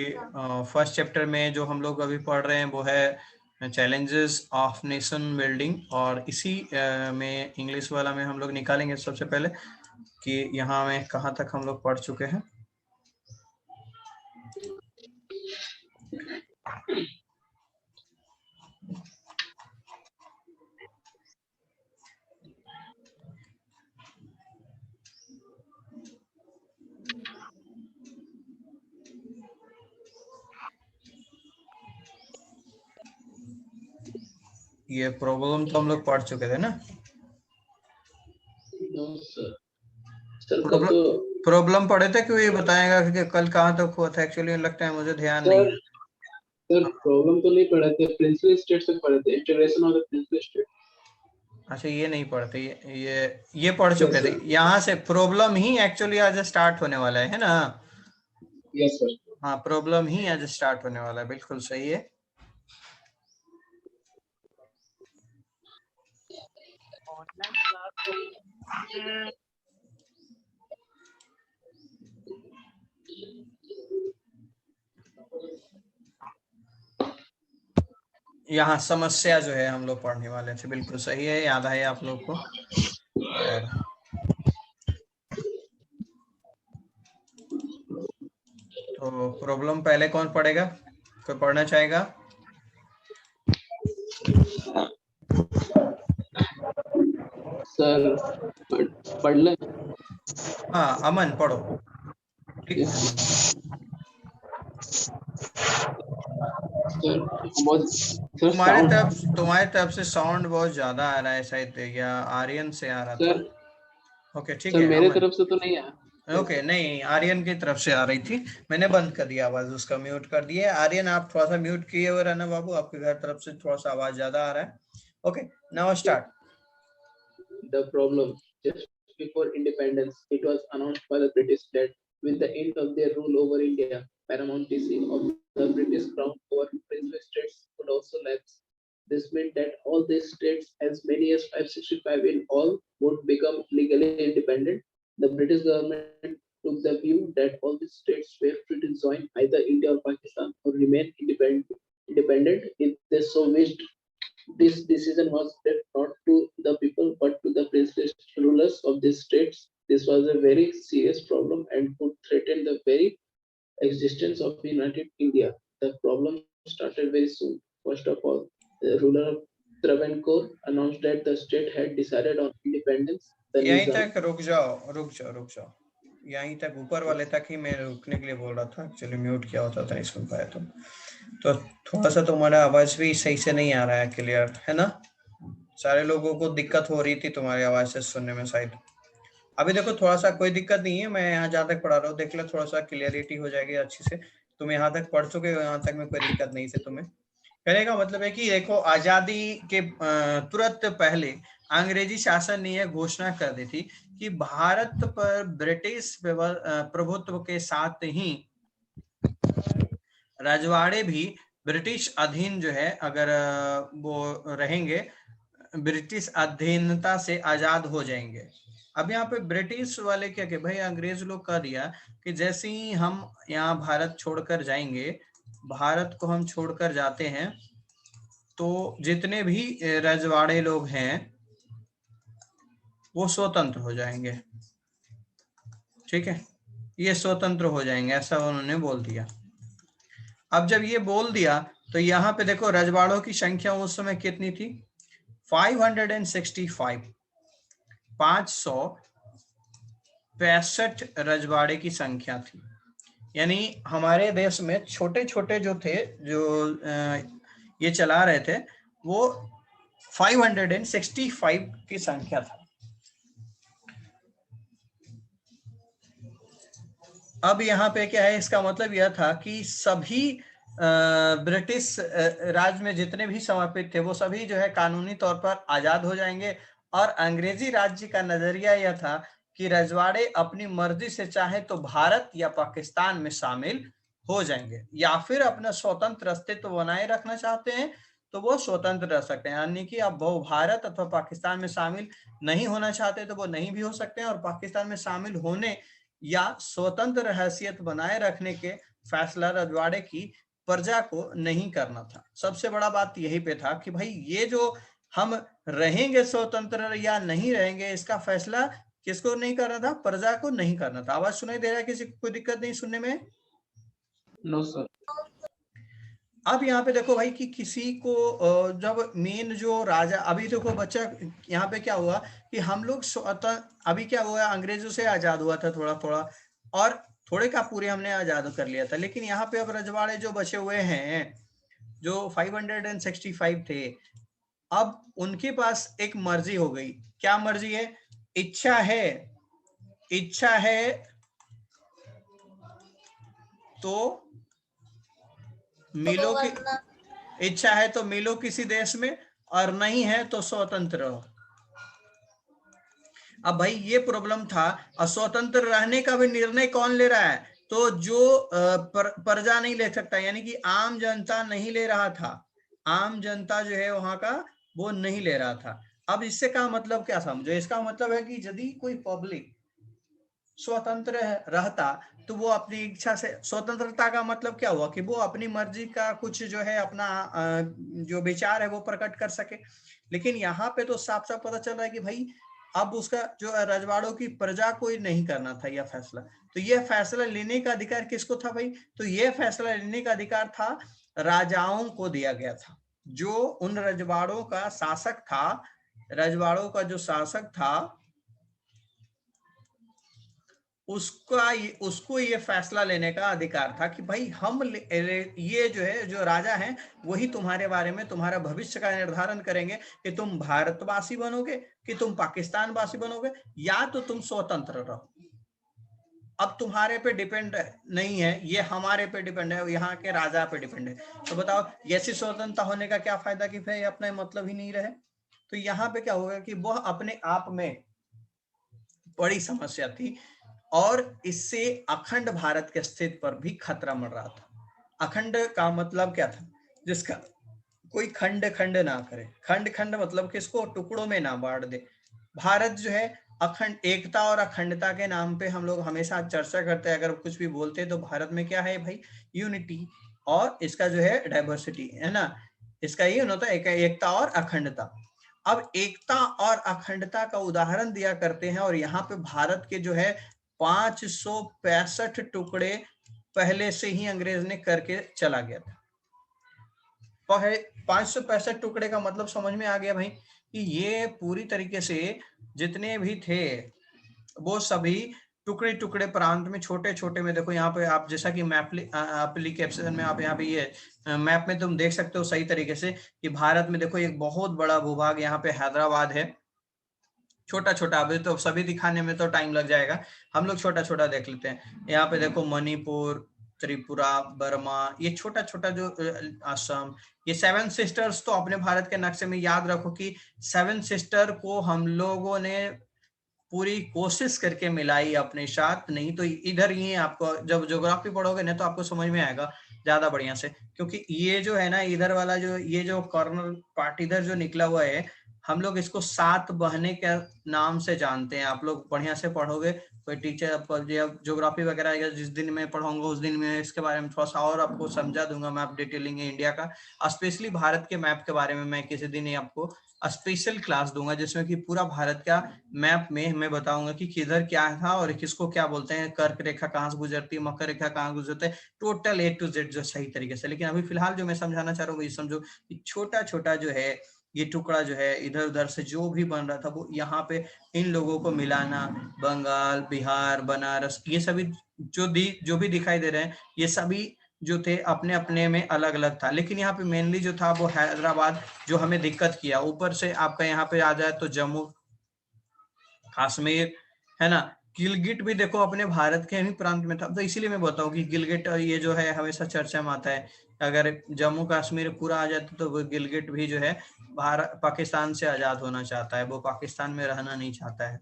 First chapter में जो हम लोग अभी पढ़ रहे हैं वो है चैलेंजेस ऑफ नेशन बिल्डिंग, और इसी में इंग्लिश वाला में हम लोग निकालेंगे सबसे पहले कि यहाँ में कहाँ तक हम लोग पढ़ चुके हैं। ये प्रॉब्लम तो हम लोग पढ़ चुके थे ना। प्रॉब्लम पढ़े थे क्यों, ये बताएगा कि कल कहाँ तक हुआ था। एक्चुअली लगता है मुझे ध्यान नहीं है। सर प्रॉब्लम तो नहीं पढ़े थे, प्रिंसिपल स्टेट तक पढ़े थे, integration of the principal state. अच्छा ये नहीं पढ़ते, ये पढ़ चुके थे। यहाँ से प्रॉब्लम ही एक्चुअली आज स्टार्ट होने वाला है ना। Yes sir. हाँ प्रॉब्लम ही आज स्टार्ट होने वाला है, बिल्कुल सही है। यहाँ समस्या जो है हम लोग पढ़ने वाले थे, बिल्कुल सही है, याद है आप लोग को। और तो प्रॉब्लम पहले कौन पढ़ेगा, कोई पढ़ना चाहेगा? सर पढ़ ले। हाँ अमन पढ़ो। ठीक। तुम्हारे तरफ से साउंड बहुत ज्यादा आ रहा है शायद, या आर्यन से आ रहा था। ओके ठीक है। मेरे तरफ से तो नहीं आया। ओके नहीं, आर्यन की तरफ से आ रही थी, मैंने बंद कर दिया आवाज, उसका म्यूट कर दिया। आर्यन आप थोड़ा सा म्यूट किए हुए रहना बाबू, आपके घर तरफ से थोड़ा सा आवाज ज्यादा आ रहा है। Okay now start. The problem, just before independence, it was announced by the British that with the end of their rule over India, paramountcy of the British crown over princely states would also lapse. This meant that all these states, as many as 565 in all, would become legally independent. The British government took the view that all these states were free to join either India or Pakistan or remain independent if they so wished. This decision was left not to the people but to the princely rulers of these states. This was a very serious problem and could threaten the very existence of United India. The problem started very soon. First of all, the ruler of Travancore announced that the state had decided on independence. यहीं तक रुक जाओ। यहीं तक ऊपर वाले तक ही मैं रुकने के लिए बोल रहा था, एक्चुअली म्यूट किया होता था, नहीं सुन पाया तो थोड़ा सा तुम्हारा आवाज भी सही से नहीं आ रहा है, क्लियर है ना? सारे लोगों को दिक्कत हो रही थी तुम्हारी आवाज से सुनने में शायद। अभी देखो थोड़ा सा कोई दिक्कत नहीं है, मैं यहाँ जहाँ तक पढ़ा रहा हूँ देख लो, थोड़ा सा क्लियरिटी हो जाएगी अच्छी से। तुम यहाँ तक पढ़ चुके हो, यहाँ तक में कोई दिक्कत नहीं थी तुम्हें। कहने का मतलब है कि देखो आजादी के तुरंत पहले अंग्रेजी शासन ने यह घोषणा कर दी थी कि भारत पर ब्रिटिश प्रभुत्व के साथ ही रजवाड़े भी ब्रिटिश अधीन जो है, अगर वो रहेंगे, ब्रिटिश अधीनता से आजाद हो जाएंगे। अब यहाँ पे ब्रिटिश वाले क्या, कि भाई अंग्रेज लोग कह दिया कि जैसे ही हम यहाँ भारत छोड़कर जाएंगे, भारत को हम छोड़कर जाते हैं, तो जितने भी रजवाड़े लोग हैं वो स्वतंत्र हो जाएंगे। ठीक है, ये स्वतंत्र हो जाएंगे, ऐसा उन्होंने बोल दिया। अब जब ये बोल दिया तो यहाँ पे देखो रजवाड़ों की संख्या उस समय कितनी थी? 565 565 रजवाड़े की संख्या थी। यानी हमारे देश में छोटे छोटे जो थे, जो ये चला रहे थे, वो 565 की संख्या था। अब यहाँ पे क्या है, इसका मतलब यह था कि सभी ब्रिटिश राज में जितने भी समर्पित थे वो सभी जो है कानूनी तौर पर आजाद हो जाएंगे, और अंग्रेजी राज्य का नजरिया यह था कि रजवाड़े अपनी मर्जी से चाहे तो भारत या पाकिस्तान में शामिल हो जाएंगे, या फिर अपना स्वतंत्र अस्तित्व बनाए रखना चाहते हैं तो वो स्वतंत्र रह सकते हैं। यानी कि अब वो भारत अथवा पाकिस्तान में शामिल नहीं होना चाहते तो वो नहीं भी हो सकते हैं, और पाकिस्तान में शामिल होने या स्वतंत्र हैसियत बनाए रखने के फैसला रजवाड़े की प्रजा को नहीं करना था। सबसे बड़ा बात यही पे था कि भाई ये जो हम रहेंगे स्वतंत्र या नहीं रहेंगे, इसका फैसला किसको नहीं करना था? प्रजा को नहीं करना था। आवाज सुनाई दे रहा है किसी को? कोई दिक्कत नहीं सुनने में? No sir. अब यहाँ पे देखो भाई कि किसी को जब मेन जो राजा, अभी देखो बच्चा यहाँ पे क्या हुआ कि हम लोग अभी क्या हुआ, अंग्रेजों से आजाद हुआ था थोड़ा थोड़ा, और थोड़े का पूरे हमने आजाद कर लिया था। लेकिन यहाँ पे अब रजवाड़े जो बचे हुए हैं, जो 565 थे, अब उनके पास एक मर्जी हो गई। क्या मर्जी है? इच्छा है, इच्छा है तो मिलो की, इच्छा है तो मिलो किसी देश में, और नहीं है तो स्वतंत्र रहो। अब भाई ये प्रॉब्लम था, और स्वतंत्र रहने का भी निर्णय कौन ले रहा है? तो जो प्रजा नहीं ले सकता, यानी कि आम जनता नहीं ले रहा था। आम जनता जो है वहां का, वो नहीं ले रहा था। अब इससे का मतलब क्या समझो? इसका मतलब है कि यदि कोई पब्लिक स्वतंत्र रहता तो वो अपनी इच्छा से, स्वतंत्रता का मतलब क्या हुआ कि वो अपनी मर्जी का कुछ जो है अपना जो विचार है वो प्रकट कर सके। लेकिन यहाँ पे तो साफ साफ पता चल रहा है कि भाई अब उसका जो रजवाड़ों की प्रजा को ही नहीं करना था यह फैसला। तो यह फैसला लेने का अधिकार किसको था भाई? तो यह फैसला लेने का अधिकार था राजाओं को दिया गया था। जो उन रजवाड़ों का शासक था, रजवाड़ों का जो शासक था, उसको ये फैसला लेने का अधिकार था कि भाई हम ये जो है, जो राजा हैं, वही तुम्हारे बारे में, तुम्हारा भविष्य का निर्धारण करेंगे कि तुम भारतवासी बनोगे कि तुम पाकिस्तान वासी बनोगे, या तो तुम स्वतंत्र रहो। अब तुम्हारे पे डिपेंड नहीं है, ये हमारे पे डिपेंड है, यहाँ के राजा पे डिपेंड है। तो बताओ ऐसी स्वतंत्रता होने का क्या फायदा कि भाई अपना मतलब ही नहीं रहे। तो यहाँ पे क्या होगा कि वह अपने आप में बड़ी समस्या थी, और इससे अखंड भारत के अस्तित्व पर भी खतरा मर रहा था। अखंड का मतलब क्या था? जिसका कोई खंड खंड ना करे। खंड खंड मतलब किसको? टुकड़ों में ना बांट दे। भारत जो है अखंड, एकता और अखंडता के नाम पे हम लोग हमेशा चर्चा करते हैं, अगर कुछ भी बोलते हैं तो भारत में क्या है भाई? यूनिटी, और इसका जो है डाइवर्सिटी है ना, इसका ये होता है एकता और अखंडता। अब एकता और अखंडता का उदाहरण दिया करते हैं, और यहाँ पे भारत के जो है 565 टुकड़े पहले से ही अंग्रेज ने करके चला गया था। 565 टुकड़े का मतलब समझ में आ गया भाई कि ये पूरी तरीके से जितने भी थे वो सभी टुकड़े टुकड़े प्रांत में, छोटे छोटे में। देखो यहाँ पे आप जैसा कि मैप एप्लीकेशन में आप यहाँ पे ये मैप में तुम देख सकते हो सही तरीके से कि भारत में देखो एक बहुत बड़ा भूभाग यहाँ पे हैदराबाद है। छोटा छोटा, अभी तो सभी दिखाने में तो टाइम लग जाएगा, हम लोग छोटा छोटा देख लेते हैं। यहाँ पे देखो मणिपुर, त्रिपुरा, बर्मा, ये छोटा छोटा जो असम, ये 7 सिस्टर्स तो अपने भारत के नक्शे में याद रखो कि 7 सिस्टर को हम लोगों ने पूरी कोशिश करके मिलाई अपने साथ। नहीं तो इधर ही आपको जब ज्योग्राफी पढ़ोगे ना तो आपको समझ में आएगा ज्यादा बढ़िया से, क्योंकि ये जो है ना इधर वाला जो ये जो कॉर्नर पार्ट इधर जो निकला हुआ है, हम लोग इसको 7 बहने के नाम से जानते हैं। आप लोग बढ़िया से पढ़ोगे, कोई टीचर ज्योग्राफी वगैरह जिस दिन में पढ़ाऊंगा उस दिन में इसके बारे में थोड़ा सा और आपको समझा दूंगा। मैप डिटेलिंग है इंडिया का, स्पेशली भारत के मैप के बारे में मैं किसी दिन आपको स्पेशल क्लास दूंगा, जिसमें कि पूरा भारत का मैप में मैं बताऊंगा कि किधर क्या था और किसको क्या बोलते हैं, कर्क रेखा कहाँ से गुजरती है, मकर रेखा कहाँ गुजरती है, टोटल A to Z जो सही तरीके से। लेकिन अभी फिलहाल जो मैं समझाना चाह रहा हूँ ये समझो कि छोटा छोटा जो है ये टुकड़ा जो है इधर उधर से जो भी बन रहा था वो यहाँ पे इन लोगों को मिलाना, बंगाल, बिहार, बनारस, ये सभी जो भी दिखाई दे रहे हैं ये सभी जो थे अपने अपने में अलग अलग था। लेकिन यहाँ पे मेनली जो था वो हैदराबाद जो हमें दिक्कत किया। ऊपर से आपका यहाँ पे आ जाए तो जम्मू कश्मीर है ना, गिलगिट भी देखो अपने भारत के ही प्रांत में था। तो इसीलिए मैं बताऊं कि गिलगिट ये जो है हमेशा चर्चा में आता है। अगर जम्मू कश्मीर पूरा आ जाता तो वो गिलगिट भी जो है भारत पाकिस्तान से आजाद होना चाहता है, वो पाकिस्तान में रहना नहीं चाहता है।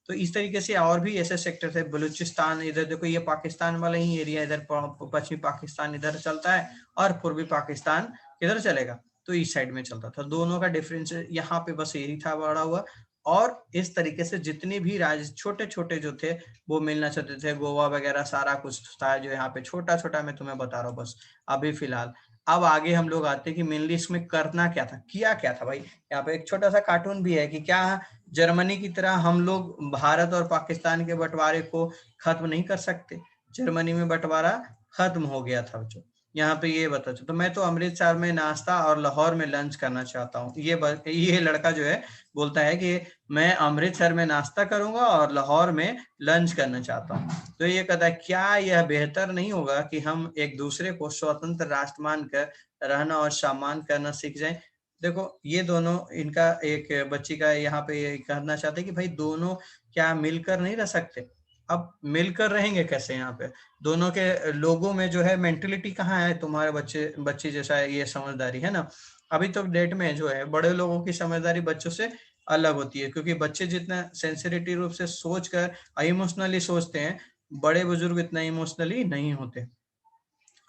तो इस तरीके से और भी ऐसे सेक्टर थे। बलूचिस्तान, इधर देखो ये पाकिस्तान वाला ही एरिया, इधर पश्चिमी पाकिस्तान इधर चलता है और पूर्वी पाकिस्तान किधर चलेगा, तो इस साइड में चलता था। दोनों का डिफरेंस यहाँ पे बस यही था बड़ा हुआ। और इस तरीके से जितने भी राज्य छोटे छोटे जो थे वो मिलना चाहते थे, गोवा वगैरह सारा कुछ था जो यहाँ पे छोटा छोटा मैं तुम्हें बता रहा हूँ बस अभी फिलहाल। अब आगे हम लोग आते हैं कि मेनली इसमें करना क्या था, किया क्या था भाई। यहाँ पे एक छोटा सा कार्टून भी है कि क्या जर्मनी की तरह हम लोग भारत और पाकिस्तान के बंटवारे को खत्म नहीं कर सकते। जर्मनी में बंटवारा खत्म हो गया था जो, यहाँ पे ये बता। तो मैं तो अमृतसर में नाश्ता और लाहौर में लंच करना चाहता हूँ। ये लड़का जो है बोलता है कि मैं अमृतसर में नाश्ता करूंगा और लाहौर में लंच करना चाहता हूँ। तो ये कहता है क्या यह बेहतर नहीं होगा कि हम एक दूसरे को स्वतंत्र राष्ट्र मानकर रहना और सम्मान करना सीख जाएं। देखो ये दोनों, इनका एक बच्ची का यहाँ पे ये कहना चाहते हैं कि भाई दोनों क्या मिलकर नहीं रह सकते। अब मिलकर रहेंगे कैसे, यहाँ पे दोनों के लोगों में जो है मेंटेलिटी कहाँ है, तुम्हारे बच्चे जैसा है, ये समझदारी है ना। अभी तो डेट में जो है बड़े लोगों की समझदारी बच्चों से अलग होती है, क्योंकि बच्चे जितना सेंसिटिव रूप से सोच कर इमोशनली सोचते हैं, बड़े बुजुर्ग इतना इमोशनली नहीं होते।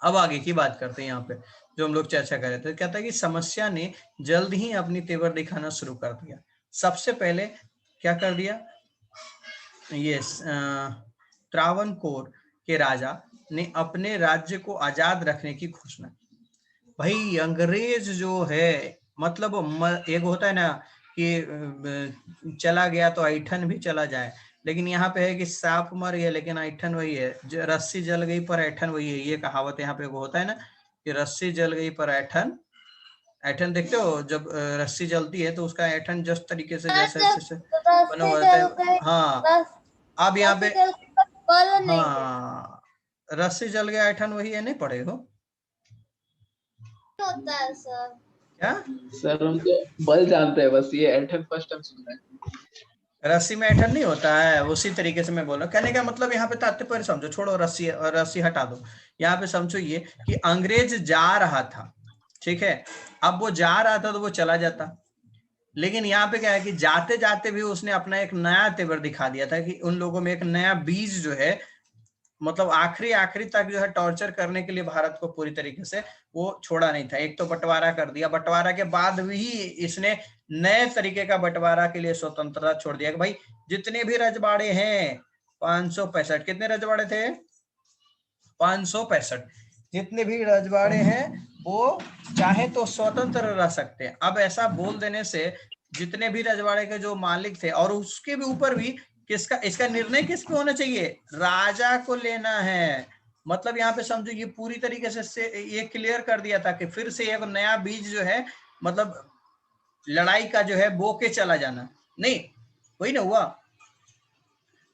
अब आगे की बात करते हैं यहाँ पे जो हम लोग चर्चा कर रहे थे। कहता है कि समस्या ने जल्द ही अपनी तेवर दिखाना शुरू कर दिया। सबसे पहले क्या कर दिया, ये त्रावणकोर के राजा ने अपने राज्य को आजाद रखने की घोषणा की। भाई अंग्रेज जो है, मतलब एक होता है ना कि चला गया तो ऐठन भी चला जाए, लेकिन यहाँ पे है कि सांप मर गया लेकिन ऐठन वही है, रस्सी जल गई पर ऐठन वही है। ये कहावत यहाँ पे होता है ना कि रस्सी जल गई पर ऐठन, ऐठन देखते हो जब रस्सी जलती है तो उसका ऐठन जिस तरीके से जैसे जैसे बना हुआ होता है। हाँ अब यहाँ पे, हाँ रस्सी जल गया ऐठन वही है, नहीं पढ़े हो होता है सर? क्या सर हम तो बल जानते हैं, बस ये एंथम फर्स्ट टाइम सुन रहे हैं। रस्सी में ऐठन नहीं होता है, उसी तरीके से मैं बोल रहा हूँ। कहने का मतलब यहाँ पे तात्पर्य समझो, छोड़ो रस्सी और रस्सी हटा दो। यहाँ पे समझो ये कि अंग्रेज जा रहा था, ठीक है, अब वो जा रहा था तो वो चला जाता, लेकिन यहाँ पे क्या है कि जाते जाते भी उसने अपना एक नया तेवर दिखा दिया था कि उन लोगों में एक नया बीज जो है, मतलब आखिरी आखिरी तक जो है टॉर्चर करने के लिए भारत को पूरी तरीके से वो छोड़ा नहीं था। एक तो बंटवारा कर दिया, बंटवारा के बाद भी इसने नए तरीके का बंटवारा के लिए स्वतंत्रता छोड़ दिया कि भाई जितने भी रजवाड़े हैं 565, कितने रजवाड़े थे 565, जितने भी रजवाड़े हैं वो चाहे तो स्वतंत्र रह सकते हैं। अब ऐसा बोल देने से जितने भी रजवाड़े के जो मालिक थे, और उसके भी ऊपर भी किसका, इसका निर्णय किस पे होना चाहिए, राजा को लेना है। मतलब यहाँ पे समझो ये पूरी तरीके से ये क्लियर कर दिया था कि फिर से एक नया बीज जो है, मतलब लड़ाई का जो है बो के चला जाना नहीं, वही ना हुआ।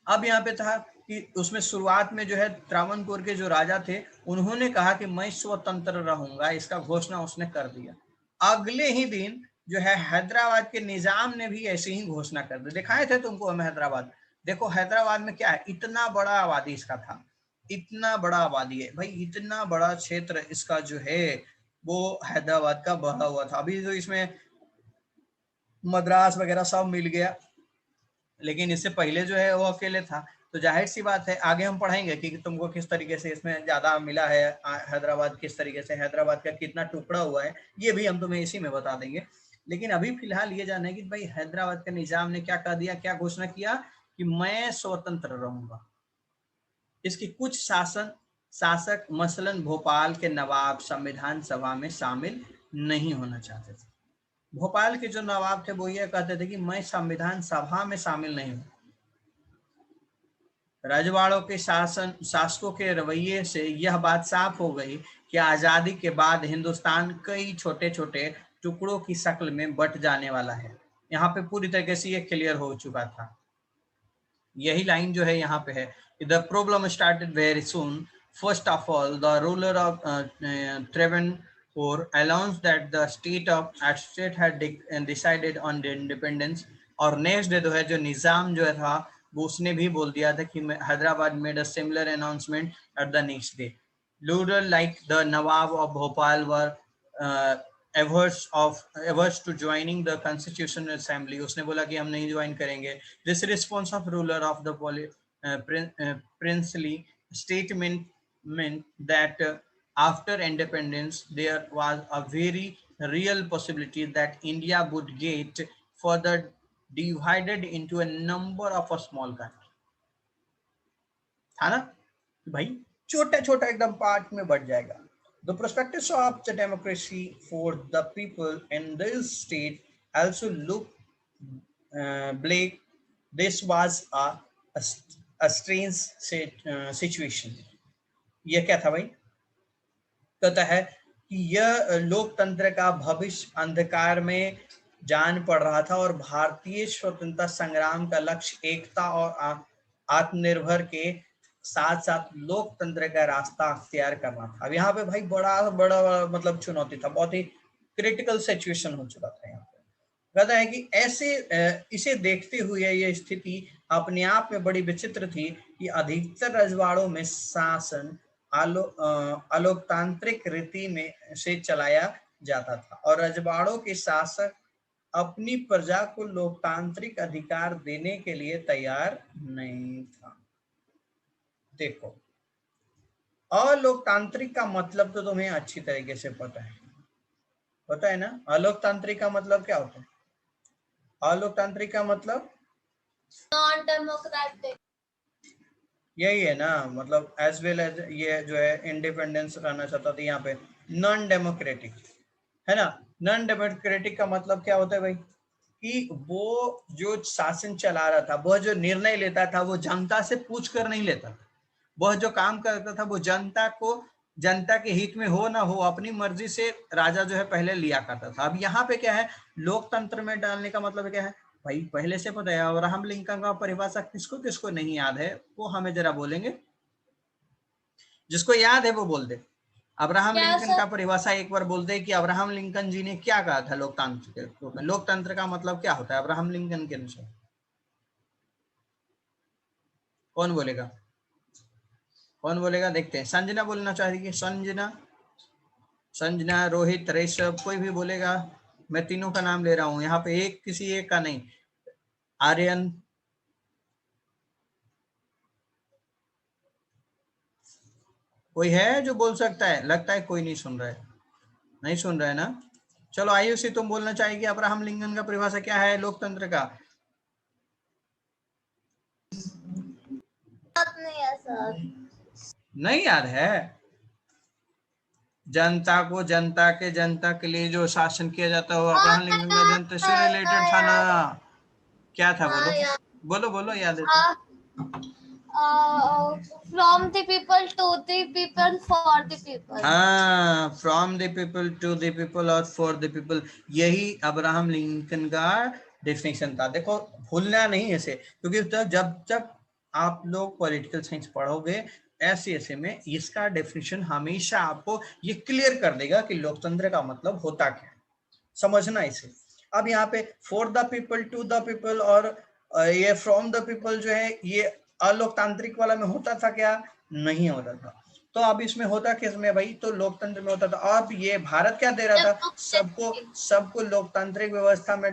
अब यहाँ पे था कि उसमें शुरुआत में जो है त्रावणकोर के जो राजा थे उन्होंने कहा कि मैं स्वतंत्र रहूंगा, इसका घोषणा उसने कर दिया। अगले ही दिन जो है हैदराबाद के निजाम ने भी ऐसी ही घोषणा कर दी। दिखाए थे तुमको हम हैदराबाद, देखो हैदराबाद में क्या है, इतना बड़ा आबादी इसका था, इतना बड़ा आबादी है भाई, इतना बड़ा क्षेत्र इसका जो है वो हैदराबाद का बड़ा हुआ था। अभी तो इसमें मद्रास वगैरह सब मिल गया, लेकिन इससे पहले जो है वो अकेले था। तो जाहिर सी बात है आगे हम पढ़ेंगे कि तुमको किस तरीके से इसमें ज्यादा मिला है, हैदराबाद किस तरीके से, हैदराबाद का कितना टुकड़ा हुआ है, ये भी हम तुम्हें इसी में बता देंगे। लेकिन अभी फिलहाल ये जानना है कि भाई हैदराबाद के निजाम ने क्या कर दिया, क्या घोषणा किया कि मैं स्वतंत्र रहूंगा। इसकी कुछ शासक मसलन भोपाल के नवाब संविधान सभा में शामिल नहीं होना चाहते थे। भोपाल के जो नवाब थे वो ये कहते थे कि मैं संविधान सभा में शामिल नहीं हूं। रजवाड़ों के शासकों के रवैये से यह बात साफ हो गई कि आजादी के बाद हिंदुस्तान कई छोटे छोटे टुकड़ों की शक्ल में बट जाने वाला है। यहाँ पे पूरी तरीके से ये क्लियर हो चुका था। यही लाइन जो है यहाँ पे है, the problem started very soon. First of all the ruler of Travancore announced that the state had decided on the independence। और नेक्स्ट डे जो है जो निजाम जो था वो उसने भी बोल दिया था कि Hyderabad made a similar announcement at the next day. Ruler like the Nawab of Bhopal were averse to joining the constitutional assembly। उसने बोला कि हम नहीं ज्वाइन करेंगे। This response of ruler of the princely statement meant that after independence there was a very real possibility that India would get further divided into a number of a small country. था ना भाई, छोटा छोटा एकदम part में बढ़ जाएगा. The prospectus of the democracy for the people in this state also look bleak. This was a strange situation. ये क्या था भाई? कहता है कि यह लोकतंत्र का भविष्य अंधकार में जान पड़ रहा था और भारतीय स्वतंत्रता संग्राम का लक्ष्य एकता और आत्मनिर्भर के साथ साथ लोकतंत्र का रास्ता अख्तियार करना था. अब यहाँ पे भाई बड़ा बड़ा मतलब चुनौती था, बहुत ही क्रिटिकल सिचुएशन हो चुका था. यहाँ पे कहता है कि ऐसे इसे देखते हुए यह स्थिति अपने आप में बड़ी विचित्र थी कि अधिकतर रजवाड़ों में शासन अलोकतांत्रिक रीति में से चलाया जाता था और रजवाड़ों के शासक अपनी प्रजा को लोकतांत्रिक अधिकार देने के लिए तैयार नहीं था. देखो, अलोकतांत्रिक का मतलब तो तुम्हें अच्छी तरीके से पता है ना. अलोकतांत्रिक का मतलब क्या होता है? अलोकतांत्रिक का मतलब नॉन डेमोक्रेटिक, यही है ना. मतलब एज वेल एज ये जो है इंडिपेंडेंस रहना चाहता था, यहाँ पे नॉन डेमोक्रेटिक है ना. नॉन डेमोक्रेटिक का मतलब क्या होता है भाई? कि वो जो शासन चला रहा था, वह जो निर्णय लेता था वो जनता से पूछ कर नहीं लेता था. वह जो काम करता था वो जनता के हित में हो ना हो अपनी मर्जी से राजा जो है पहले लिया करता था. अब यहाँ पे क्या है, लोकतंत्र में डालने का मतलब क्या है भाई? पहले से पता है. अब्राहम लिंकन का परिभाषा किसको किसको नहीं याद है वो हमें जरा बोलेंगे. जिसको याद है वो बोल दे. अब्राहम लिंकन का परिभाषा एक बार बोल दे कि अब्राहम लिंकन जी ने क्या कहा था लोकतंत्र के रूप में. लोकतंत्र का मतलब क्या होता है अब्राहम लिंकन के अनुसार? कौन बोलेगा? कौन बोलेगा? देखते हैं. संजना बोलना चाहिए. संजना, रोहित, ऋषभ, कोई भी बोलेगा. मैं तीनों का नाम ले रहा हूं यहाँ पे, एक किसी एक का नहीं. आर्यन, कोई है जो बोल सकता है? लगता है कोई नहीं सुन रहा है. नहीं सुन रहा है ना. चलो आयुषी, तुम बोलना चाहिए अब्राहम लिंकन का परिभाषा क्या है लोकतंत्र का? नहीं है सर. नहीं याद है? जनता के लिए जो शासन किया जाता है वो अब्राहम लिंकन का जनता से रिलेटेड था ना. क्या था? बोलो याद है तो. From the people to the people for the people. हाँ, from the people to the people और फॉर द पीपल, यही अब्राहम लिंकन का डेफिनेशन था. देखो भूलना नहीं इसे, क्योंकि जब आप लोग पॉलिटिकल साइंस पढ़ोगे ऐसे में इसका डेफिनेशन हमेशा आपको ये क्लियर कर देगा कि लोकतंत्र का मतलब होता क्या है. समझना इसे. अब यहाँ पे for the people to the people और ये फ्रॉम द पीपल जो है ये अलोकतांत्रिक वाला में होता था क्या? नहीं होता था. तो अब इसमें होता किस में भाई? तो लोकतंत्र में होता था. अब ये भारत क्या दे रहा था? सबको लोकतांत्रिक व्यवस्था में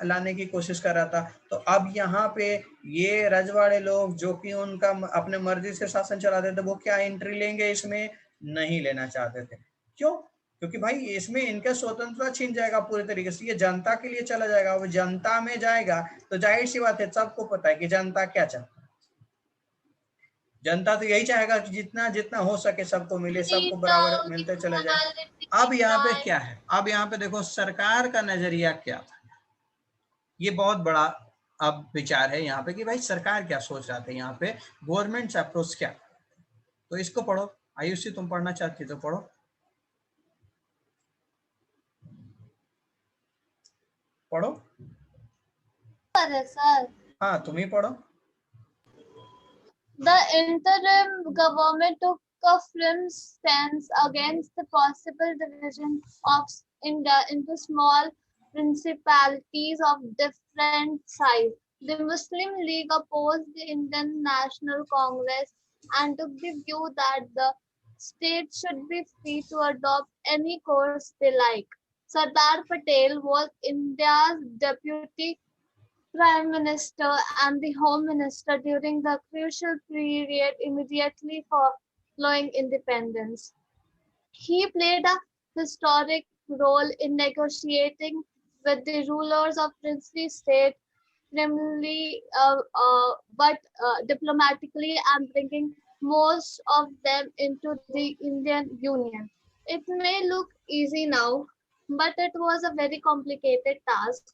लाने की कोशिश कर रहा था. तो अब यहाँ पे ये रजवाड़े लोग जो कि उनका अपने मर्जी से शासन चलाते थे वो क्या एंट्री लेंगे? इसमें नहीं लेना चाहते थे. क्यों? क्योंकि भाई इसमें इनका स्वतंत्रता छीन जाएगा पूरे तरीके से. ये जनता के लिए चला जाएगा. वो जनता में जाएगा तो जाहिर सी बात है सबको पता है कि जनता क्या चाहता है. जनता तो यही चाहेगा कि जितना जितना हो सके सबको मिले, सबको बराबर मिलते चले जाए. अब यहाँ पे क्या है? अब यहाँ पे देखो सरकार का नजरिया क्या था. ये बहुत बड़ा अब विचार है यहाँ पे कि भाई सरकार क्या सोच रहा था, यहाँ पे गवर्नमेंट अप्रोच क्या. तो इसको पढ़ो. आयुषी, तुम पढ़ना चाहती तो पढ़ो. सर हाँ तुम ही पढ़ो. The interim government took a firm stance against the possible division of India into small principalities of different size. The Muslim League opposed the Indian National Congress and took the view that the state should be free to adopt any course they like. Sardar Patel was India's deputy Prime Minister and the Home Minister during the crucial period immediately following independence. He played a historic role in negotiating with the rulers of princely state friendly, but diplomatically, and bringing most of them into the Indian Union. It may look easy now, but it was a very complicated task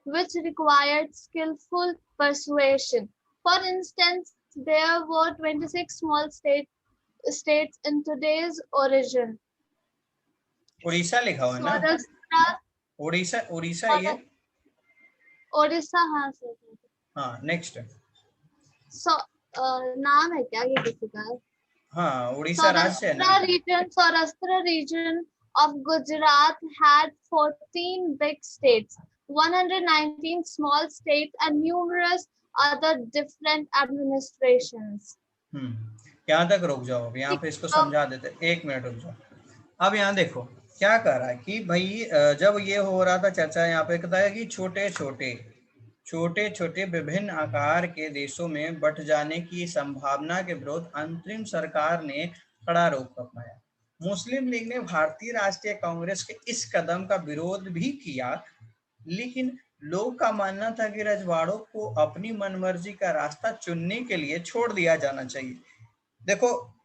which required skillful persuasion. For instance, there were 26 small states in today's origin. Orissa लिखा हुआ है ना, Saurashtra Orissa Orissa और ये, ओडिशा, हाँ sir. हाँ next, सो नाम है क्या ये किसी का? हाँ उड़ीसा राज्य है ना। Saurashtra region of Gujarat had 14 big states, 119 small states, and numerous other different administrations. यहाँ तक रुक जाओ, अब यहाँ पे इसको समझा देते, 1 मिनट रुक जाओ। अब यहाँ देखो क्या कर रहा है कि भाई जब ये हो रहा था चर्चा, यहाँ पे कहता है कि छोटे छोटे विभिन्न आकार के देशों में बंट जाने की संभावना के विरुद्ध अंतरिम सरकार ने कड़ा रुख अपनाया। मुस्लिम लीग ने भारतीय राष्ट्रीय कांग्रेस के इस कदम का विरोध भी किया, लेकिन लोग का मानना था कि रजवाड़ों को अपनी मनमर्जी का रास्ता चुनने के लिए छोड़ दिया जाना चाहिए। देखो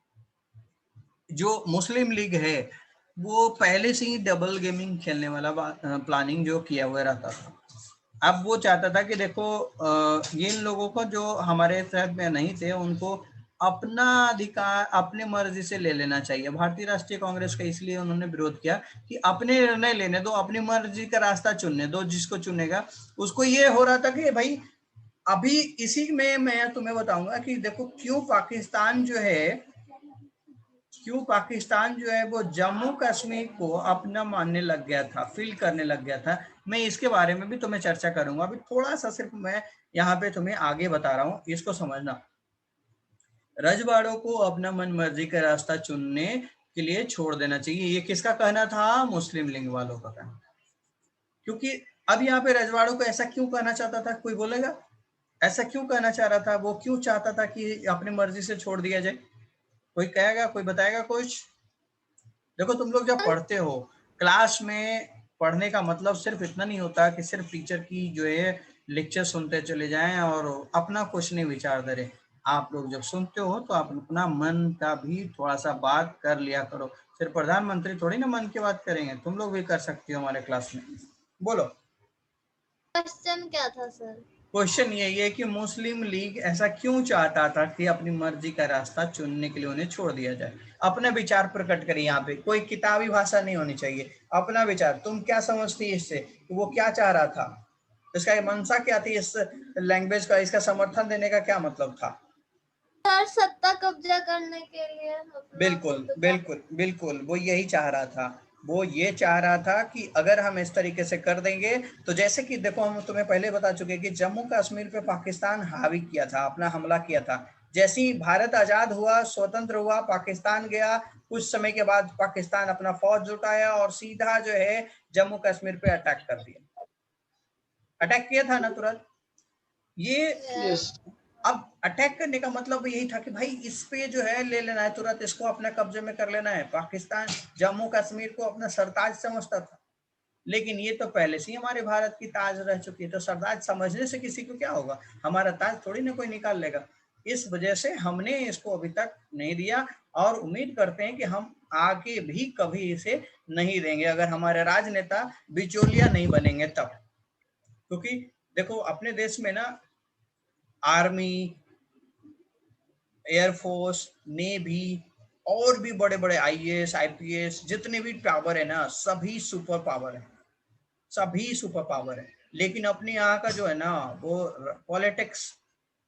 जो मुस्लिम लीग है वो पहले से ही डबल गेमिंग खेलने वाला प्लानिंग जो किया हुआ रहता था। अब वो चाहता था कि देखो ये इन लोगों को जो हमारे साथ में नहीं थे उनको अपना अधिकार अपने मर्जी से ले लेना चाहिए। भारतीय राष्ट्रीय कांग्रेस का इसलिए उन्होंने विरोध किया कि अपने निर्णय लेने दो, अपनी मर्जी का रास्ता चुनने दो, जिसको चुनेगा उसको। ये हो रहा था कि भाई अभी इसी में मैं तुम्हें बताऊंगा कि देखो क्यों पाकिस्तान जो है वो जम्मू कश्मीर को अपना मानने लग गया था, फील करने लग गया था। मैं इसके बारे में भी तुम्हें चर्चा करूंगा। अभी थोड़ा सा सिर्फ मैं यहाँ पे तुम्हें आगे बता रहा हूँ, इसको समझना। रजवाड़ों को अपना मन मर्जी का रास्ता चुनने के लिए छोड़ देना चाहिए, ये किसका कहना था? मुस्लिम लीग वालों का कहना। क्योंकि अब यहाँ पे रजवाड़ों को ऐसा क्यों कहना चाहता था? कोई बोलेगा ऐसा क्यों कहना चाह रहा था? वो क्यों चाहता था कि अपनी मर्जी से छोड़ दिया जाए? कोई कहेगा, कोई बताएगा कुछ? देखो तुम लोग जब पढ़ते हो क्लास में, पढ़ने का मतलब सिर्फ इतना नहीं होता कि सिर्फ टीचर की जो है लेक्चर सुनते चले जाएं और अपना कुछ नहीं विचार दे रहे। आप लोग जब सुनते हो तो आप अपना मन का भी थोड़ा सा बात कर लिया करो। सिर्फ प्रधानमंत्री थोड़ी ना मन की बात करेंगे, तुम लोग भी कर सकते हो हमारे क्लास में। बोलो क्वेश्चन क्या था सर? क्वेश्चन यही है कि मुस्लिम लीग ऐसा क्यों चाहता था कि अपनी मर्जी का रास्ता चुनने के लिए उन्हें छोड़ दिया जाए। अपना विचार प्रकट करिए, यहाँ पे कोई किताबी भाषा नहीं होनी चाहिए। अपना विचार, तुम क्या समझती है इससे, वो क्या चाह रहा था, इसका मंशा क्या थी, इस लैंग्वेज का, इसका समर्थन देने का क्या मतलब था? सर सत्ता कब्जा करने के लिए बिल्कुल वो यही चाह रहा था। वो ये चाह रहा था कि अगर हम इस तरीके से कर देंगे तो जैसे कि देखो हम तुम्हें पहले बता चुके कि जम्मू कश्मीर पे पाकिस्तान हावी किया था, अपना हमला किया था। जैसे ही भारत आजाद हुआ, स्वतंत्र हुआ, पाकिस्तान गया, कुछ समय के बाद पाकिस्तान अपना फौज जुटाया और सीधा जो है जम्मू कश्मीर पे अटैक कर दिया। अटैक किया था ना तुरंत ये। अब अटैक करने का मतलब यही था कि भाई इस पे जो है ले लेना है तुरंत, इसको अपने कब्जे में कर लेना है। पाकिस्तान जम्मू कश्मीर को अपना सरताज समझता था, लेकिन ये तो पहले से ही हमारे भारत की ताज रह चुकी है, तो सरताज समझने से किसी को क्या होगा? हमारा ताज थोड़ी ना कोई निकाल लेगा। इस वजह से हमने इसको अभी तक नहीं दिया और उम्मीद करते हैं कि हम आगे भी कभी इसे नहीं देंगे, अगर हमारे राजनेता बिचौलिया नहीं बनेंगे तब। क्योंकि देखो अपने देश में ना आर्मी, एयरफोर्स, नेवी और भी बड़े बड़े आईएएस, आईपीएस जितने भी पावर है ना, सभी सुपर पावर है, सभी सुपर पावर है। लेकिन अपने यहाँ का जो है ना वो पॉलिटिक्स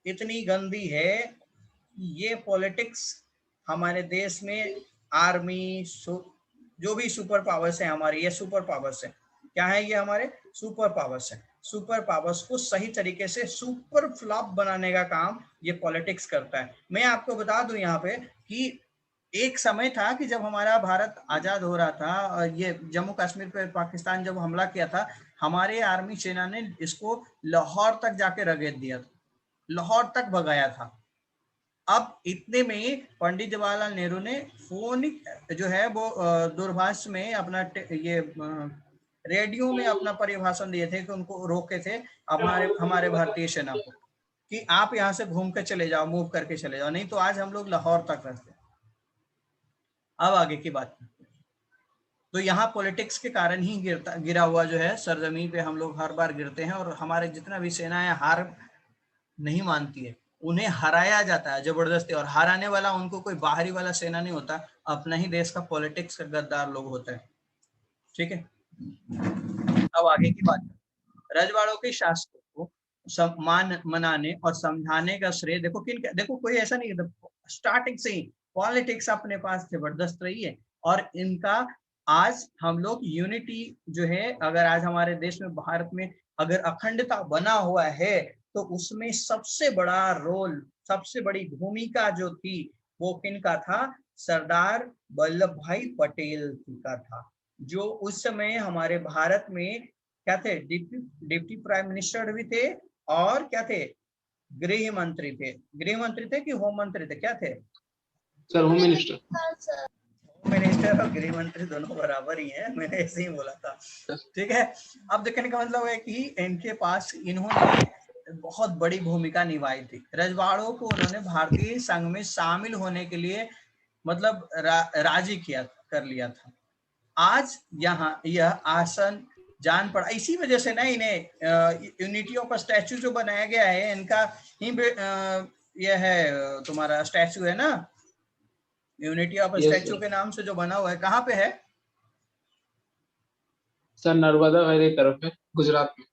इतनी गंदी है, ये पॉलिटिक्स हमारे देश में आर्मी जो भी सुपर पावर्स है हमारी, ये सुपर पावर्स है। क्या है ये? हमारे सुपर पावर्स है। सुपर पावर्स को सही तरीके से सुपर फ्लॉप बनाने का काम ये पॉलिटिक्स करता है। मैं आपको बता दूं यहाँ पे कि एक समय था कि जब हमारा भारत आजाद हो रहा था और ये जम्मू कश्मीर पे पाकिस्तान जब हमला किया था, हमारे आर्मी सेना ने इसको लाहौर तक जाके रगेद दिया था, लाहौर तक भगाया था। अब इतने में पंडित जवाहरलाल नेहरू ने फोन जो है वो दूरभाष में अपना ये रेडियो में अपना परिभाषण दिए थे कि उनको रोके थे हमारे भारतीय सेना को कि आप यहाँ से घूम के चले जाओ, मूव करके चले जाओ, नहीं तो आज हम लोग लाहौर तक रहते। अब आगे की बात, तो यहाँ पॉलिटिक्स के कारण ही गिरा हुआ जो है सरजमीन पे हम लोग हर बार गिरते हैं, और हमारे जितना भी सेना है हार नहीं मानती है, उन्हें हराया जाता है जबरदस्ती, और हराने वाला उनको कोई बाहरी वाला सेना नहीं होता, अपना ही देश का पॉलिटिक्स का गद्दार लोग होते हैं। ठीक है, अब आगे की बात, रजवाड़ों के शासकों को सम्मान मनाने और समझाने का श्रेय देखो देखो कोई ऐसा नहीं है, स्टार्टिंग से ही पॉलिटिक्स अपने पास जबरदस्त रही है, और इनका आज हम लोग यूनिटी जो है, अगर आज हमारे देश में भारत में अगर अखंडता बना हुआ है, तो उसमें सबसे बड़ा रोल, सबसे बड़ी भूमिका जो थी वो किनका था? सरदार वल्लभ भाई पटेल का था, जो उस समय हमारे भारत में क्या थे? डिप्टी प्राइम मिनिस्टर भी थे, और क्या थे? गृह मंत्री थे। गृह मंत्री थे कि होम मंत्री थे? क्या थे sir? Home minister. Home minister और गृह मंत्री दोनों बराबर ही हैं, मैंने ऐसे ही बोला था। ठीक है, अब देखने का मतलब है कि इनके पास इन्होंने बहुत बड़ी भूमिका निभाई थी। रजवाड़ों को उन्होंने भारतीय संघ में शामिल होने के लिए मतलब राजी कर लिया था। आज यहाँ यह आसन जान पड़ा, इसी वजह से ना इन्हें यूनिटी ऑफ स्टैचू जो बनाया गया है, इनका ही यह है तुम्हारा स्टैचू है ना, यूनिटी ऑफ स्टैचू के नाम से जो बना हुआ है, कहाँ पे है सर? नर्मदा वैली तरफ है, गुजरात में।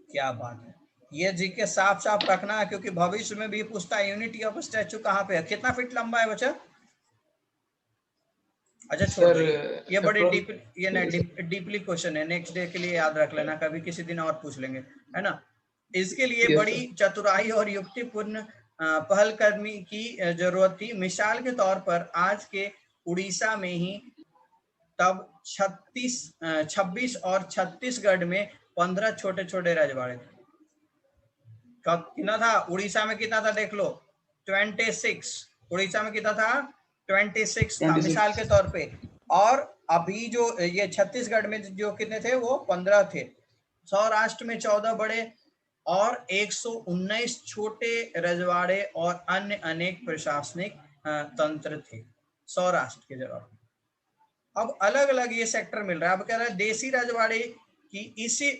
क्या बात है, ये जी के साफ साफ रखना है, क्योंकि भविष्य में भी पूछता है यूनिटी ऑफ स्टैचू कहाँ पे है, कितना फीट लंबा है बच्चा? अच्छा छोड़ दो, ये बड़ी डीपली क्वेश्चन है, नेक्स्ट डे के लिए याद रख लेना, कभी किसी दिन और पूछ लेंगे, है ना। इसके लिए बड़ी चतुराई और युक्तिपूर्ण पहलकदमी की जरूरत थी। मिसाल के तौर पर आज के उड़ीसा में ही तब 26 और छत्तीसगढ़ में 15 छोटे छोटे रजवाड़े थे। कितना था उड़ीसा में? कितना था देख लो, 26। उड़ीसा में कितना था? 26 था, मिसाल के तौर पे। और अभी जो ये छत्तीसगढ़ में जो कितने थे? वो 15 थे। सौराष्ट्र में 14 बड़े और 119 छोटे रजवाड़े और अन्य अनेक प्रशासनिक तंत्र थे सौराष्ट्र के जगह। अब अलग अलग ये सेक्टर मिल रहा है। अब कह रहा है देसी रजवाड़े की इसी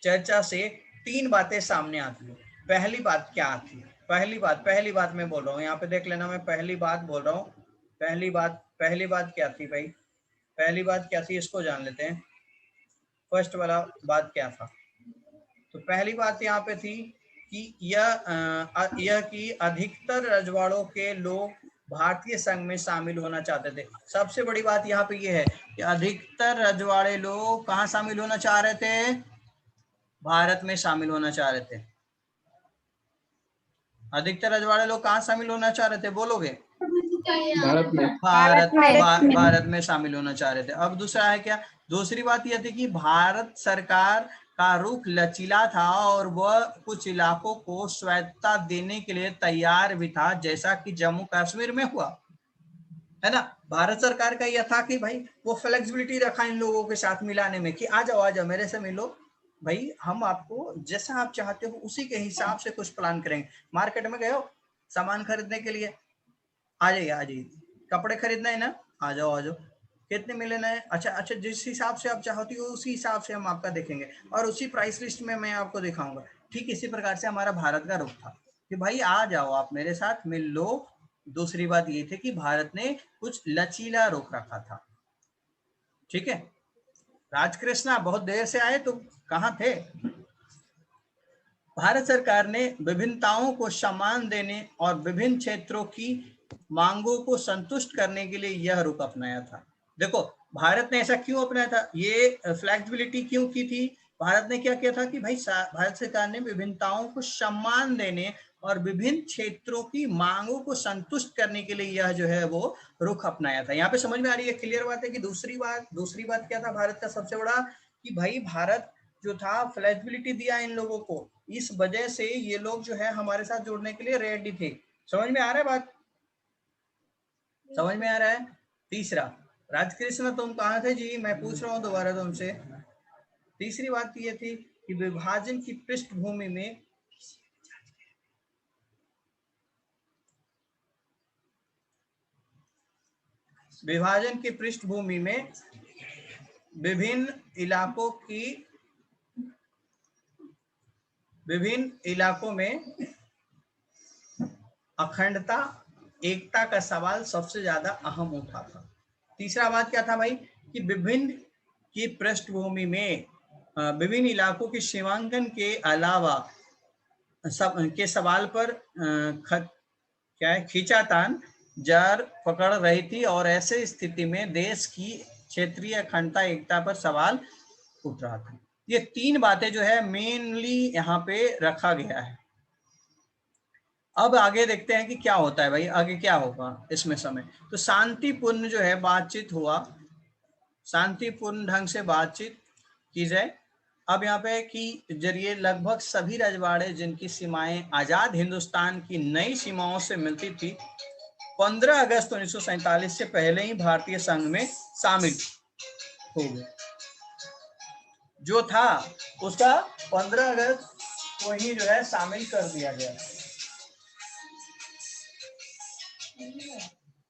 चर्चा से 3 बातें सामने आती है। पहली बात क्या आती है? पहली बात मैं बोल रहा हूँ, यहाँ पे देख लेना, मैं पहली बात बोल रहा हूँ। पहली बात क्या थी भाई? पहली बात क्या थी, इसको जान लेते हैं। फर्स्ट वाला बात क्या था? तो पहली बात यहाँ पे थी कि यह कि अधिकतर रजवाड़ों के लोग भारतीय संघ में शामिल होना चाहते थे। सबसे बड़ी बात यहाँ पे ये है कि अधिकतर रजवाड़े लोग कहाँ शामिल होना चाह रहे थे? भारत में शामिल होना चाह रहे थे। अधिकतर रजवाड़े लोग कहाँ शामिल होना चाह रहे थे? बोलोगे? भारत में शामिल होना चाह रहे थे। अब दूसरा है क्या? दूसरी बात यह थी कि भारत सरकार का रुख लचीला था और वह कुछ इलाकों को स्वायत्तता देने के लिए तैयार भी था, जैसा कि जम्मू कश्मीर में हुआ, है ना। भारत सरकार का यह था कि भाई वो फ्लेक्सिबिलिटी रखा इन लोगों के साथ मिलाने में कि आ जाओ मेरे से मिलो भाई, हम आपको जैसा आप चाहते हो उसी के हिसाब से कुछ प्लान करेंगे। मार्केट में गए हो सामान खरीदने के लिए, आ जाइए, कपड़े खरीदना है ना, आ जाओ, कितने में लेना है? अच्छा, जिस हिसाब से आप चाहती हो उसी हिसाब से हम आपका देखेंगे और उसी प्राइस लिस्ट में मैं आपको दिखाऊंगा। ठीक इसी प्रकार से हमारा भारत का रुख था कि भाई आ जाओ आप मेरे साथ मिल लो। दूसरी बात ये थी कि भारत ने कुछ लचीला रुख रखा था। ठीक है, राजकृष्णा बहुत देर से आए, तो कहाँ थे? भारत सरकार ने विभिन्नताओं को सम्मान देने और विभिन्न क्षेत्रों की मांगों को संतुष्ट करने के लिए यह रुख अपनाया था। देखो भारत ने ऐसा क्यों अपनाया था, ये फ्लेक्सिबिलिटी क्यों की थी? भारत ने क्या किया था कि भाई भारत सरकार ने विभिन्नताओं को सम्मान देने और विभिन्न क्षेत्रों की मांगों को संतुष्ट करने के लिए यह जो है वो रुख अपनाया था। यहाँ पे समझ में आ रही है, क्लियर बात है कि दूसरी बात क्या था भारत का सबसे बड़ा, कि भाई भारत जो था फ्लेक्सिबिलिटी दिया इन लोगों को, इस वजह से ये लोग जो है हमारे साथ जुड़ने के लिए रेडी थे। समझ में आ रहा है बात? समझ में आ रहा है? तीसरा, राजकृष्ण तुम कहाँ थे जी? मैं पूछ रहा हूँ दोबारा तुमसे। तीसरी बात ये थी कि विभाजन की पृष्ठभूमि में विभिन्न इलाकों में अखंडता एकता का सवाल सबसे ज्यादा अहम उठा था। तीसरा बात क्या था भाई कि विभिन्न की पृष्ठभूमि में विभिन्न इलाकों के सीमांकन के अलावा के सवाल पर क्या है खींचातान जड़ पकड़ रही थी और ऐसे स्थिति में देश की क्षेत्रीय अखंडता एकता पर सवाल उठ रहा था। ये तीन बातें जो है मेनली यहाँ पे रखा गया है। अब आगे देखते हैं कि क्या होता है भाई, आगे क्या होगा इसमें समय। तो शांतिपूर्ण जो है बातचीत हुआ, शांतिपूर्ण ढंग से बातचीत की जाए। अब यहाँ पे कि जरिए लगभग सभी रजवाड़े जिनकी सीमाएं आजाद हिंदुस्तान की नई सीमाओं से मिलती थी 15 अगस्त 1947 से पहले ही भारतीय संघ में शामिल हो गए। जो था उसका 15 अगस्त को ही जो है शामिल कर दिया गया।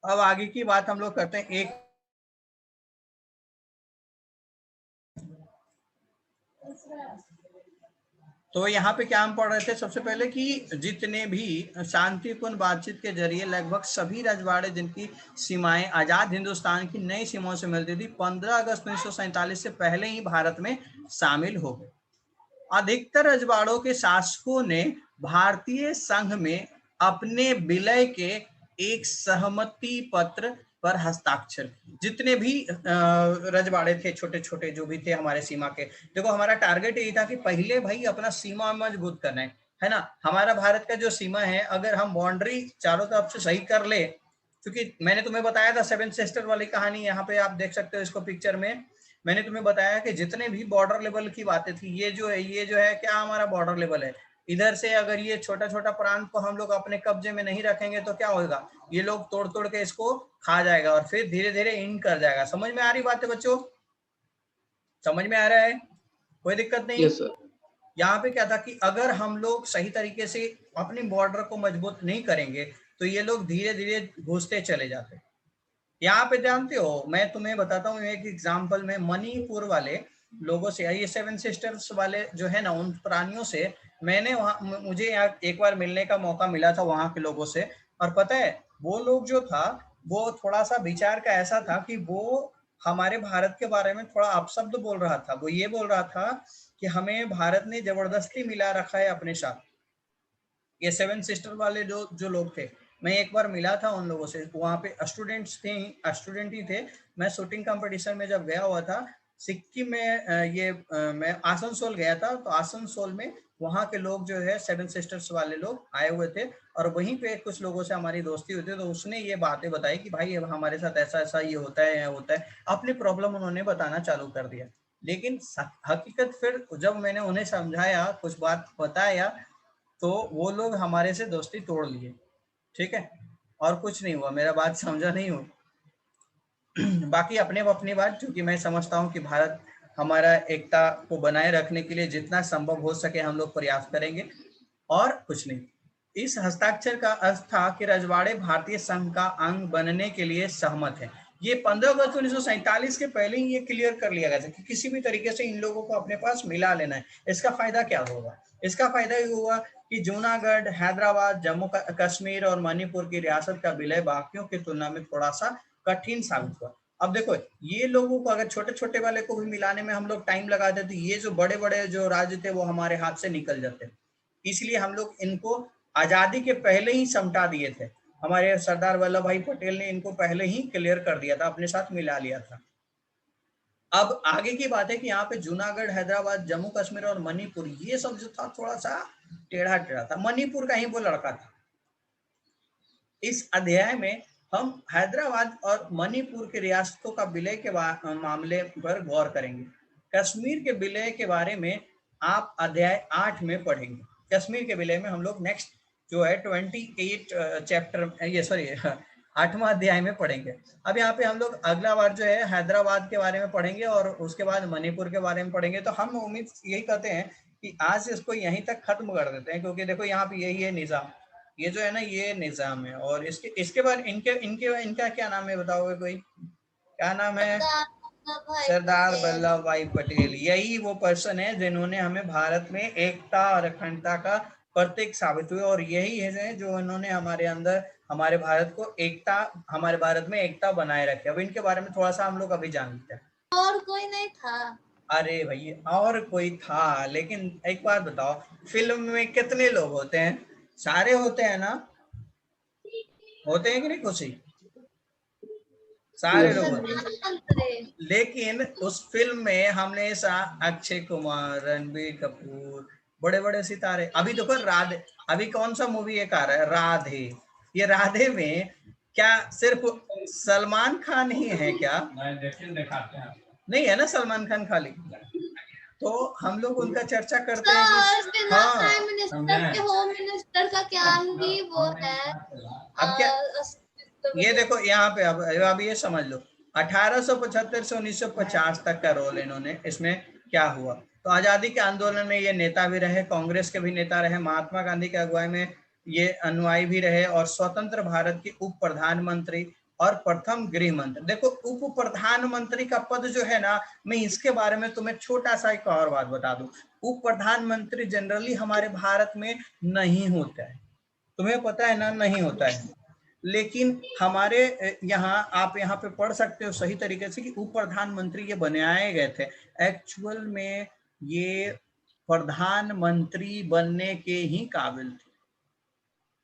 अब आगे की बात हम लोग करते हैं। एक तो यहाँ पे क्या हम पढ़ रहे थे सबसे पहले कि जितने भी शांतिपूर्ण बातचीत के जरिए लगभग सभी रजवाड़े जिनकी सीमाएं आजाद हिंदुस्तान की नई सीमाओं से मिलती थी 15 अगस्त 1947 से पहले ही भारत में शामिल हो गए। अधिकतर रजवाड़ों के शासकों ने भारतीय संघ में अपने विलय के एक सहमति पत्र पर हस्ताक्षर किए। जितने भी रजवाड़े थे छोटे छोटे जो भी थे हमारे सीमा के, देखो हमारा टारगेट यही था कि पहले भाई अपना सीमा मजबूत करना है ना। हमारा भारत का जो सीमा है अगर हम बाउंड्री चारों तरफ से सही कर ले, क्योंकि मैंने तुम्हें बताया था सेवन सिस्टर वाली कहानी, यहाँ पे आप देख सकते हो इसको पिक्चर में। मैंने तुम्हें बताया कि जितने भी बॉर्डर लेवल की बातें थी, ये जो है क्या हमारा बॉर्डर लेवल है। इधर से अगर ये छोटा छोटा प्रांत को हम लोग अपने कब्जे में नहीं रखेंगे तो क्या होगा, ये लोग तोड़ तोड़ के इसको खा जाएगा और फिर धीरे धीरे इन कर जाएगा। समझ में आ रही बात है बच्चों? समझ में आ रहा है? कोई दिक्कत नहीं? Yes, sir. यहाँ पे क्या था कि अगर हम लोग सही तरीके से अपनी बॉर्डर को मजबूत नहीं करेंगे तो ये लोग धीरे धीरे घुसते चले जाते। यहाँ पे जानते हो, मैं तुम्हें बताता हूँ एक एग्जांपल में मणिपुर वाले लोगों से, ये सेवन सिस्टर्स वाले जो है ना, उन प्राणियों से मैंने वहाँ मुझे यहाँ एक बार मिलने का मौका मिला था वहाँ के लोगों से। और पता है वो लोग जो था वो थोड़ा सा विचार का ऐसा था कि वो हमारे भारत के बारे में थोड़ा अपशब्द बोल रहा था। वो ये बोल रहा था कि हमें भारत ने जबरदस्ती मिला रखा है अपने साथ। ये सेवन सिस्टर वाले जो लोग थे, मैं एक बार मिला था उन लोगों से, वहाँ पे स्टूडेंट ही थे। मैं शूटिंग कंपटीशन में जब गया हुआ था सिक्किम में, मैं आसनसोल गया था, तो आसनसोल में वहाँ के लोग जो है सेवन सिस्टर्स वाले लोग आए हुए थे और वहीं पे कुछ लोगों से हमारी दोस्ती हुई थी। तो उसने ये बातें बताई कि भाई हमारे साथ ऐसा ऐसा ये होता है, अपनी प्रॉब्लम उन्होंने बताना चालू कर दिया। लेकिन हकीकत फिर जब मैंने उन्हें समझाया, कुछ बात बताया, तो वो लोग हमारे से दोस्ती तोड़ लिए। ठीक है, और कुछ नहीं हुआ, मेरा बात समझा नहीं हो। बाकी अपनी बात, क्योंकि मैं समझता हूँ कि भारत हमारा एकता को बनाए रखने के लिए जितना संभव हो सके हम लोग प्रयास करेंगे, और कुछ नहीं। इस हस्ताक्षर का अर्थ था कि रजवाड़े भारतीय संघ का अंग बनने के लिए सहमत है। ये 15 अगस्त 1947 के पहले ही ये क्लियर कर लिया गया था कि किसी भी तरीके से इन लोगों को अपने पास मिला लेना है। इसका फायदा क्या होगा? इसका फायदा ये हुआ कि जूनागढ़, हैदराबाद, जम्मू कश्मीर और मणिपुर की रियासत का विलय बाकियों की तुलना में थोड़ा सा कठिन साबित हुआ। अब देखो, ये लोगों को अगर छोटे छोटे वाले को भी मिलाने में हम लोग टाइम लगा देते, ये जो बड़े बड़े जो राज्य थे वो हमारे हाथ से निकल जाते। इसलिए हम लोग इनको आजादी के पहले ही समटा दिए थे। हमारे सरदार वल्लभ भाई पटेल ने इनको पहले ही क्लियर कर दिया था, अपने साथ मिला लिया था। अब आगे की बात है कि यहाँ पे जूनागढ़, हैदराबाद, जम्मू कश्मीर और मणिपुर, ये सब जो था थोड़ा सा टेढ़ा टेढ़ा था। मणिपुर का ही वो लड़का था। इस अध्याय में हम हैदराबाद और मणिपुर के रियासतों का विलय के मामले पर गौर करेंगे। कश्मीर के विलय के बारे में आप अध्याय 8 में पढ़ेंगे। कश्मीर के विलय में हम लोग नेक्स्ट जो है 28 चैप्टर, ये सॉरी 8वां अध्याय में पढ़ेंगे। अब यहाँ पे हम लोग अगला बार जो है हैदराबाद के बारे में पढ़ेंगे और उसके बाद मणिपुर के बारे में पढ़ेंगे। तो हम उम्मीद यही करते हैं कि आज इसको यहीं तक खत्म कर देते हैं, क्योंकि देखो यहाँ पे यही है निजाम, ये जो है ना ये निजाम है। और इसके बाद इनका क्या नाम है बताओगे कोई? क्या नाम है? सरदार वल्लभ भाई पटेल। यही वो पर्सन है जिन्होंने हमें भारत में एकता और अखंडता का प्रतीक साबित हुए, और यही है जो इन्होंने हमारे अंदर हमारे भारत को एकता, हमारे भारत में एकता बनाए रखे। अब इनके बारे में थोड़ा सा हम लोग अभी जानते हैं। और कोई नहीं था? अरे भैया और कोई था, लेकिन एक बात बताओ, फिल्म में कितने लोग होते हैं? सारे होते हैं ना? होते हैं कि नहीं? कुछ ही सारे लोग होते हैं। लेकिन उस फिल्म में हमने अक्षय कुमार, रणबीर कपूर, बड़े बड़े सितारे। अभी देखो राधे, अभी कौन सा मूवी एक आ रहा है राधे, ये राधे में क्या सिर्फ सलमान खान ही है क्या? नहीं है ना सलमान खान खाली। तो हम लोग उनका चर्चा करते हैं कि हाँ प्राइम मिनिस्टर के होम मिनिस्टर का क्या ही वो है। अब क्या ये देखो यहाँ पे अब ये समझ लो 1875 से 1950 तक का रोल इन्होंने, इसमें क्या हुआ? तो आजादी के आंदोलन में ये नेता भी रहे, कांग्रेस के भी नेता रहे, महात्मा गांधी के अगुवाई में ये अनुयायी भी रहे, और स्वतंत्र भारत के उप प्रधानमंत्री और प्रथम गृह मंत्री। देखो उप प्रधानमंत्री का पद जो है ना, मैं इसके बारे में तुम्हें छोटा सा एक और बात बता दूं। उप प्रधानमंत्री जनरली हमारे भारत में नहीं होता है, तुम्हें पता है ना, नहीं होता है। लेकिन हमारे यहाँ आप यहाँ पे पढ़ सकते हो सही तरीके से कि उप प्रधानमंत्री ये बनाए गए थे। एक्चुअल में ये प्रधानमंत्री बनने के ही काबिल थे,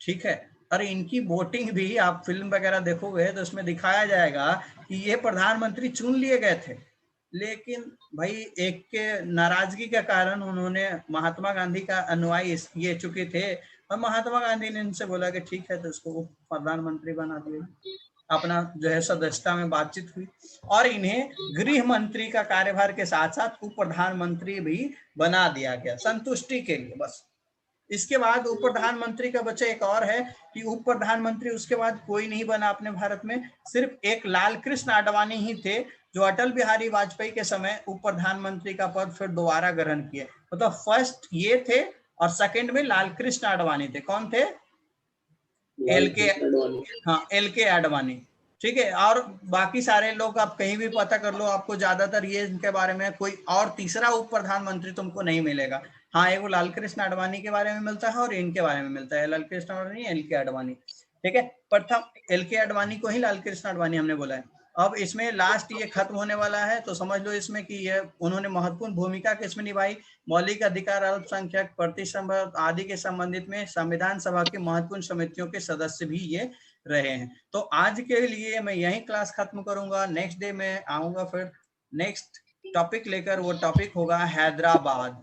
ठीक है। और इनकी वोटिंग भी आप फिल्म वगैरह देखोगे तो उसमें दिखाया जाएगा कि ये प्रधानमंत्री चुन लिए गए थे, लेकिन भाई एक के नाराजगी के कारण उन्होंने महात्मा गांधी का अनुयायी ये चुके थे, और महात्मा गांधी ने इनसे बोला कि ठीक है, तो उसको उप प्रधानमंत्री बना दिए। अपना जो है सदस्यता में बातचीत हुई, और इन्हें गृह मंत्री का कार्यभार के साथ साथ उप प्रधानमंत्री भी बना दिया गया संतुष्टि के लिए, बस। इसके बाद उप प्रधानमंत्री का बच्चा एक और है कि उप प्रधानमंत्री उसके बाद कोई नहीं बना अपने भारत में, सिर्फ एक लाल कृष्ण आडवाणी ही थे जो अटल बिहारी वाजपेयी के समय उप प्रधानमंत्री का पद फिर दोबारा ग्रहण किए। मतलब फर्स्ट ये थे और सेकंड में लाल कृष्ण आडवाणी थे। कौन थे? एल के आडवाणी, ठीक है। और बाकी सारे लोग आप कहीं भी पता कर लो, आपको ज्यादातर ये इनके बारे में कोई और तीसरा उप प्रधानमंत्री तुमको नहीं मिलेगा। हाँ, एगो लाल कृष्ण आडवाणी के बारे में मिलता है और इनके बारे में मिलता है, लाल कृष्ण आडवाणी, एल के आडवाणी, ठीक है। प्रथम एल के आडवाणी को ही लाल कृष्ण आडवाणी हमने बोला है। अब इसमें लास्ट ये खत्म होने वाला है, तो समझ लो इसमें कि ये उन्होंने महत्वपूर्ण भूमिका किसमें निभाई? मौलिक अधिकार, अल्पसंख्यक, प्रतिसंबंध आदि के संबंधित में संविधान सभा की महत्वपूर्ण समितियों के सदस्य भी ये रहे हैं। तो आज के लिए मैं यही क्लास खत्म करूंगा। नेक्स्ट डे में आऊंगा फिर नेक्स्ट टॉपिक लेकर, वो टॉपिक होगा हैदराबाद।